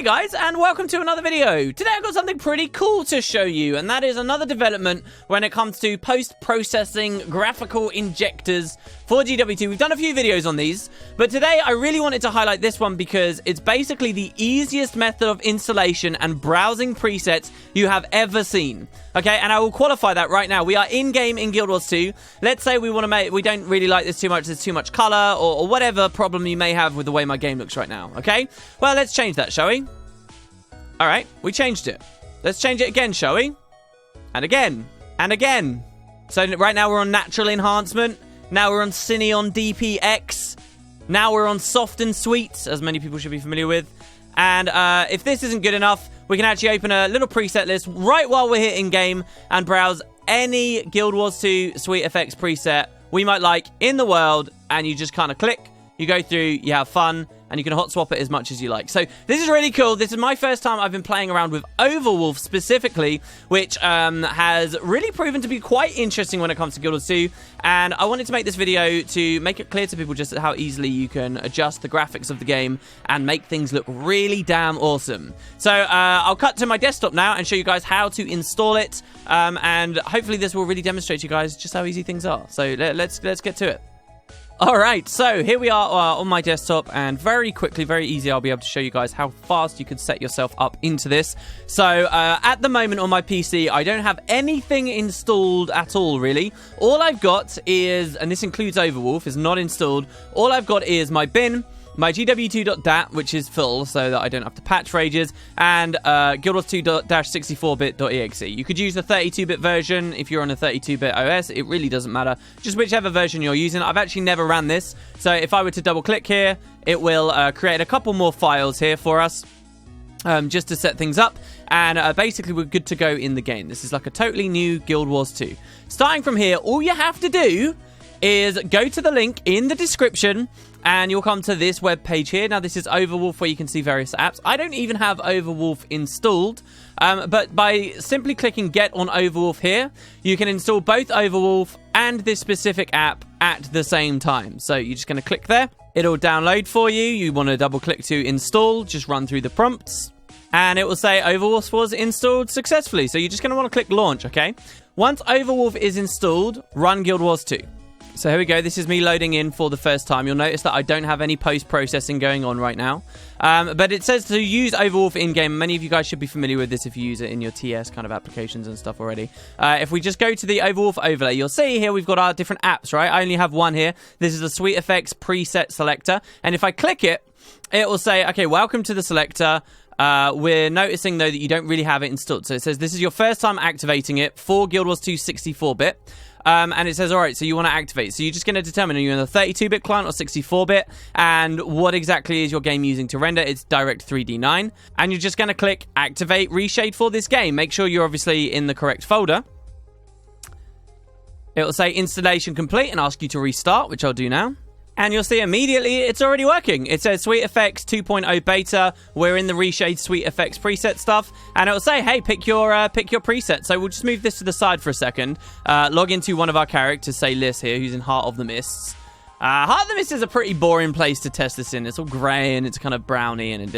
Hey guys, and welcome to another video. Today I've got something pretty cool to show you, and that is another development when it comes to post-processing graphical injectors for GW2. We've done a few videos on these, but today I really wanted to highlight this one because it's basically the easiest method of installation and browsing presets you have ever seen. Okay, and I will qualify that right now. We are in-game in Guild Wars 2. Let's say we don't really like this too much, there's too much color, or whatever problem you may have with the way my game looks right now, okay? Well, let's change that, shall we? Alright, we changed it. Let's change it again, shall we? And again. And again. So right now we're on Natural Enhancement. Now we're on Cine on DPX. Now we're on Soft and Sweet, as many people should be familiar with. And if this isn't good enough, we can actually open a little preset list right while we're here in-game and browse any Guild Wars 2 SweetFX preset we might like in the world, and you just kind of click, you go through, you have fun, and you can hot swap it as much as you like. So this is really cool. This is my first time I've been playing around with Overwolf specifically, which has really proven to be quite interesting when it comes to Guild Wars 2. And I wanted to make this video to make it clear to people just how easily you can adjust the graphics of the game and make things look really damn awesome. So I'll cut to my desktop now and show you guys how to install it. And hopefully this will really demonstrate to you guys just how easy things are. So let's get to it. Alright, so here we are on my desktop, and very quickly, very easy, I'll be able to show you guys how fast you can set yourself up into this. So, at the moment on my PC, I don't have anything installed at all, really. All I've got is, and this includes Overwolf, is not installed, all I've got is my bin, my GW2.dat, which is full, so that I don't have to patch for ages, and Guild Wars 2-64bit.exe. You could use the 32-bit version if you're on a 32-bit OS. It really doesn't matter. Just whichever version you're using. I've actually never ran this, so if I were to double-click here, it will create a couple more files here for us, just to set things up, and basically we're good to go in the game. This is like a totally new Guild Wars 2. Starting from here, all you have to do is go to the link in the description, and you'll come to this web page here. Now, this is Overwolf, where you can see various apps. I don't even have Overwolf installed, but by simply clicking Get on Overwolf here, you can install both Overwolf and this specific app at the same time. So you're just going to click there. It'll download for you. You want to double-click to install. Just run through the prompts, and it will say Overwolf was installed successfully. So you're just going to want to click Launch, okay? Once Overwolf is installed, run Guild Wars 2. So here we go. This is me loading in for the first time. You'll notice that I don't have any post-processing going on right now. But it says to use Overwolf in-game. Many of you guys should be familiar with this if you use it in your TS kind of applications and stuff already. If we just go to the Overwolf overlay, you'll see here we've got our different apps, right? I only have one here. This is the SweetFX preset selector. And if I click it, it will say, okay, welcome to the selector. We're noticing, though, that you don't really have it installed. So it says this is your first time activating it for Guild Wars 2 64-bit. And it says, all right, so you want to activate. So you're just going to determine, are you in a 32-bit client or 64-bit? And what exactly is your game using to render? It's Direct 3D9. And you're just going to click Activate Reshade for this game. Make sure you're obviously in the correct folder. It will say Installation Complete and ask you to restart, which I'll do now. And you'll see immediately it's already working. It says SweetFX 2.0 beta. We're in the Reshade SweetFX preset stuff. And it'll say, hey, pick your preset. So we'll just move this to the side for a second. Log into one of our characters, say Liz here, who's in Heart of the Mists. Heart of the Mists is a pretty boring place to test this in. It's all grey and it's kind of browny, and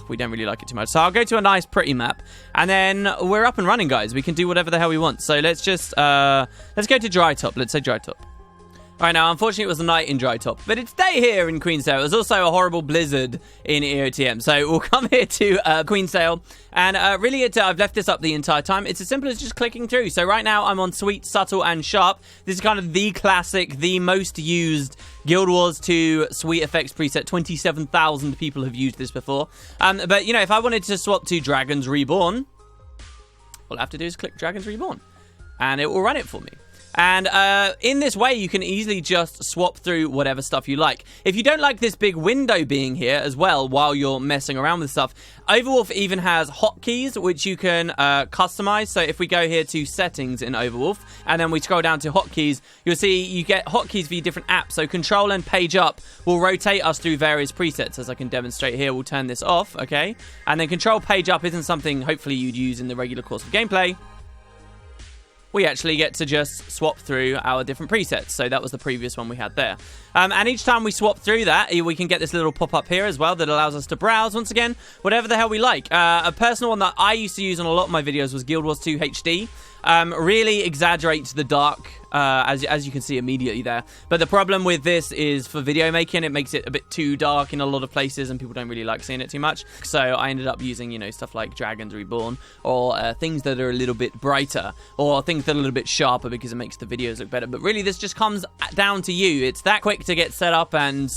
we don't really like it too much. So I'll go to a nice pretty map, and then we're up and running, guys. We can do whatever the hell we want. So let's just, let's go to Dry Top. Let's say Dry Top. All right, now, unfortunately, it was a night in Dry Top, but it's day here in Queensdale. It was also a horrible blizzard in EOTM, so we'll come here to Queensdale, and really, I've left this up the entire time. It's as simple as just clicking through. So right now, I'm on Sweet, Subtle, and Sharp. This is kind of the classic, the most used Guild Wars 2 SweetFX preset. 27,000 people have used this before. But, you know, if I wanted to swap to Dragons Reborn, all I have to do is click Dragons Reborn, and it will run it for me. And in this way, you can easily just swap through whatever stuff you like. If you don't like this big window being here as well while you're messing around with stuff, Overwolf even has hotkeys, which you can customize. So if we go here to settings in Overwolf, and then we scroll down to hotkeys, you'll see you get hotkeys for your different apps. So Control and Page Up will rotate us through various presets. As I can demonstrate here, we'll turn this off, okay? And then Control Page Up isn't something hopefully you'd use in the regular course of gameplay. we actually get to just swap through our different presets. So that was the previous one we had there. And each time we swap through that, we can get this little pop-up here as well that allows us to browse, once again, whatever the hell we like. A personal one that I used to use on a lot of my videos was Guild Wars 2 HD. Really exaggerates the dark, as you can see immediately there. But the problem with this is for video making, it makes it a bit too dark in a lot of places, and people don't really like seeing it too much. So I ended up using, you know, stuff like Dragons Reborn, or things that are a little bit brighter, or things that are a little bit sharper because it makes the videos look better. But really, this just comes down to you. It's that quick to get set up, and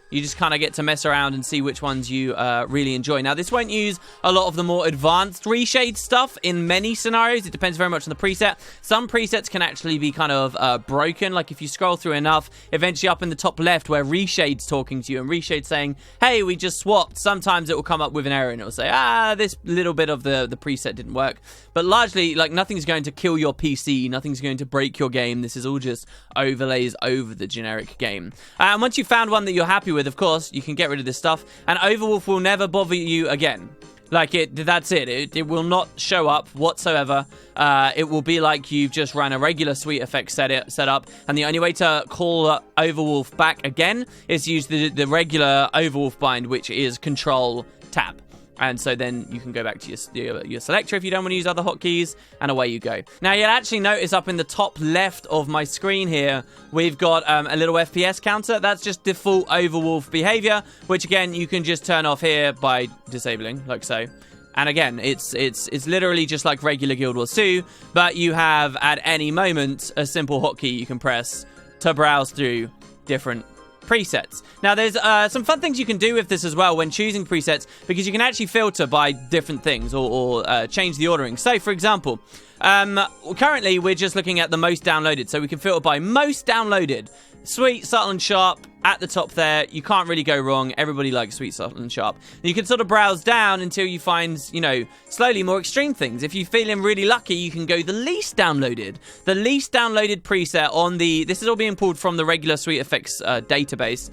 you just kind of get to mess around and see which ones you really enjoy. Now, this won't use a lot of the more advanced reshade stuff in many scenarios. It depends very much on the preset. Some presets can actually be kind of broken. Like if you scroll through enough, eventually up in the top left where reshade's talking to you and reshade's saying, hey, we just swapped, sometimes it will come up with an error and it will say, this little bit of the preset didn't work. But largely, like, nothing's going to kill your PC. Nothing's going to break your game. This is all just overlays over the generic game. And once you've found one that you're happy with, of course, you can get rid of this stuff, and Overwolf will never bother you again. Like, that's it. It will not show up whatsoever. It will be like you've just run a regular SweetFX setup, and the only way to call Overwolf back again is to use the regular Overwolf bind, which is Control-Tab. And so then you can go back to your selector if you don't want to use other hotkeys, and away you go. Now, you'll actually notice up in the top left of my screen here, we've got a little FPS counter. That's just default Overwolf behavior, which again, you can just turn off here by disabling, like so. And again, it's literally just like regular Guild Wars 2, but you have at any moment a simple hotkey you can press to browse through different presets. Now, there's some fun things you can do with this as well when choosing presets, because you can actually filter by different things or change the ordering. So, for example, currently we're just looking at the most downloaded, so we can filter by most downloaded. Sweet, subtle, and sharp at the top there. You can't really go wrong. Everybody likes sweet, subtle, and sharp. You can sort of browse down until you find, you know, slowly more extreme things. If you're feeling really lucky, you can go the least downloaded. The least downloaded preset on the, this is all being pulled from the regular SweetFX database,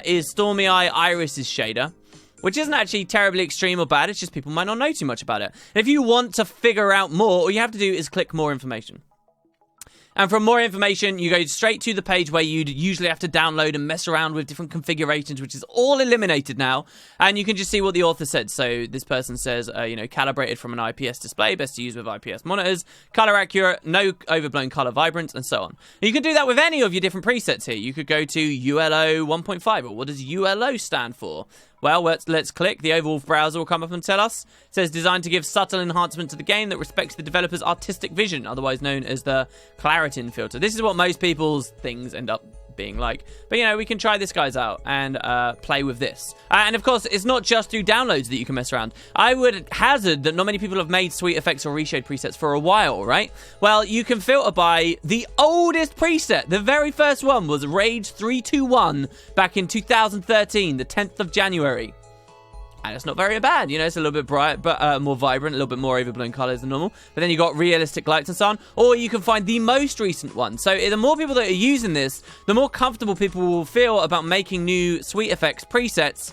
is Stormy Eye Iris's shader, which isn't actually terribly extreme or bad. It's just people might not know too much about it. And if you want to figure out more, all you have to do is click more information. And for more information, you go straight to the page where you'd usually have to download and mess around with different configurations, which is all eliminated now. And you can just see what the author said. So this person says, you know, calibrated from an IPS display, best to use with IPS monitors, color accurate, no overblown color vibrance, and so on. And you can do that with any of your different presets here. You could go to ULO 1.5, or what does ULO stand for? Well, let's click. The Overwolf browser will come up and tell us. It says designed to give subtle enhancement to the game that respects the developer's artistic vision, otherwise known as the Claritin filter. This is what most people's things end up being like. But, you know, we can try this guys out and play with this. And, of course, it's not just through downloads that you can mess around. I would hazard that not many people have made SweetFX or Reshade presets for a while, right? Well, you can filter by the oldest preset. The very first one was Rage 321 back in 2013, the 10th of January. And it's not very bad, you know, it's a little bit bright, but more vibrant, a little bit more overblown colors than normal. But then you got realistic lights and so on. Or you can find the most recent one. So the more people that are using this, the more comfortable people will feel about making new SweetFX presets,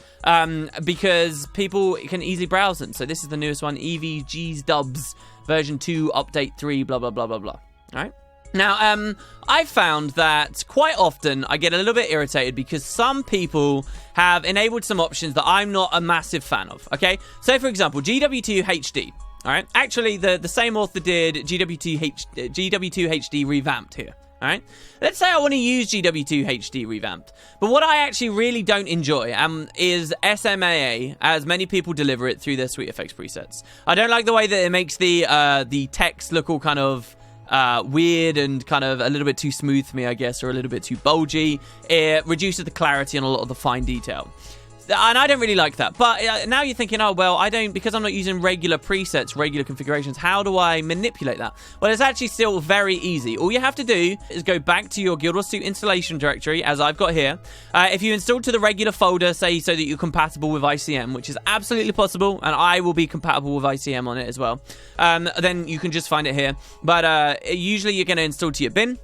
because people can easily browse them. So this is the newest one, EVG's Dubs, version 2, update 3, blah, blah, blah, blah, blah. All right? Now, I found that quite often I get a little bit irritated because some people have enabled some options that I'm not a massive fan of, okay? So, for example, GW2 HD, all right? Actually, the same author did GW2 HD revamped here, all right? Let's say I want to use GW2 HD revamped, but what I actually really don't enjoy is SMAA, as many people deliver it through their SweetFX presets. I don't like the way that it makes the text look all kind of weird and kind of a little bit too smooth for me, I guess, or a little bit too bulgy. It reduces the clarity on a lot of the fine detail. And I don't really like that. But now you're thinking, oh, well, because I'm not using regular presets, regular configurations, how do I manipulate that? Well, it's actually still very easy. All you have to do is go back to your Guild Wars 2 installation directory, as I've got here. If you install to the regular folder, say, so that you're compatible with ICM, which is absolutely possible, and I will be compatible with ICM on it as well, then you can just find it here. But usually you're going to install to your bin.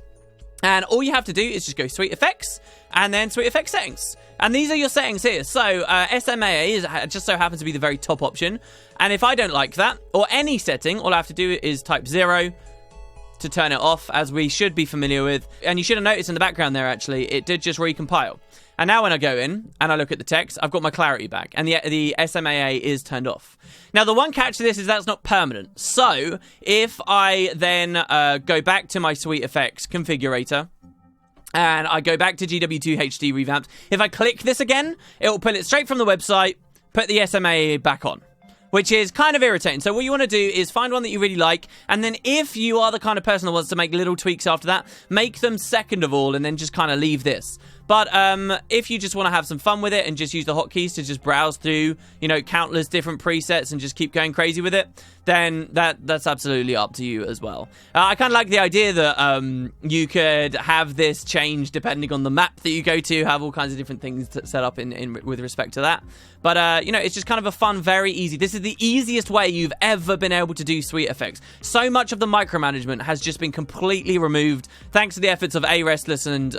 And all you have to do is just go SweetFX and then SweetFX settings. And these are your settings here. So SMAA just so happens to be the very top option. And if I don't like that, or any setting, all I have to do is type 0, to turn it off, as we should be familiar with. And you should have noticed in the background there, actually, it did just recompile. And now when I go in and I look at the text, I've got my clarity back, and the SMAA is turned off. Now, the one catch to this is that's not permanent. So if I then go back to my SweetFX configurator, and I go back to GW2 HD revamped, if I click this again, it will pull it straight from the website, put the SMAA back on, which is kind of irritating. So what you want to do is find one that you really like, and then if you are the kind of person that wants to make little tweaks after that, make them second of all, and then just kind of leave this. But if you just want to have some fun with it and just use the hotkeys to just browse through, you know, countless different presets and just keep going crazy with it, then that's absolutely up to you as well. I kind of like the idea that you could have this change depending on the map that you go to, have all kinds of different things set up in with respect to that. But, you know, it's just kind of a fun, very easy. This is the easiest way you've ever been able to do SweetFX. So much of the micromanagement has just been completely removed thanks to the efforts of aRestless and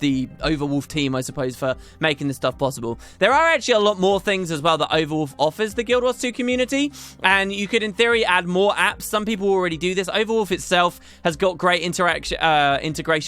the Overwolf team, I suppose, for making this stuff possible. There are actually a lot more things as well that Overwolf offers the Guild Wars 2 community, and you could, in theory, add more apps. Some people already do this. Overwolf itself has got great integration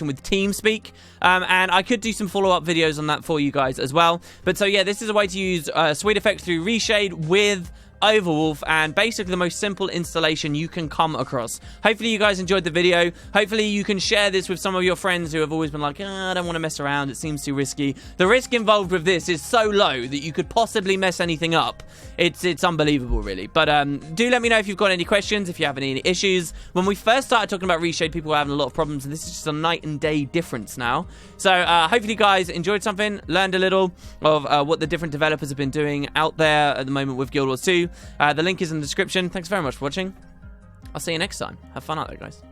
with TeamSpeak, and I could do some follow-up videos on that for you guys as well. But so, yeah, this is a way to use SweetFX through Reshade with Overwolf, and basically the most simple installation you can come across. Hopefully you guys enjoyed the video. Hopefully you can share this with some of your friends who have always been like, I don't want to mess around, it seems too risky. The risk involved with this is so low that you could possibly mess anything up. It's unbelievable, really. But do let me know if you've got any questions, if you have any issues. When we first started talking about Reshade, people were having a lot of problems, and this is just a night and day difference now. So hopefully you guys enjoyed something, learned a little of what the different developers have been doing out there at the moment with Guild Wars 2. The link is in the description. Thanks very much for watching. I'll see you next time. Have fun out there, guys.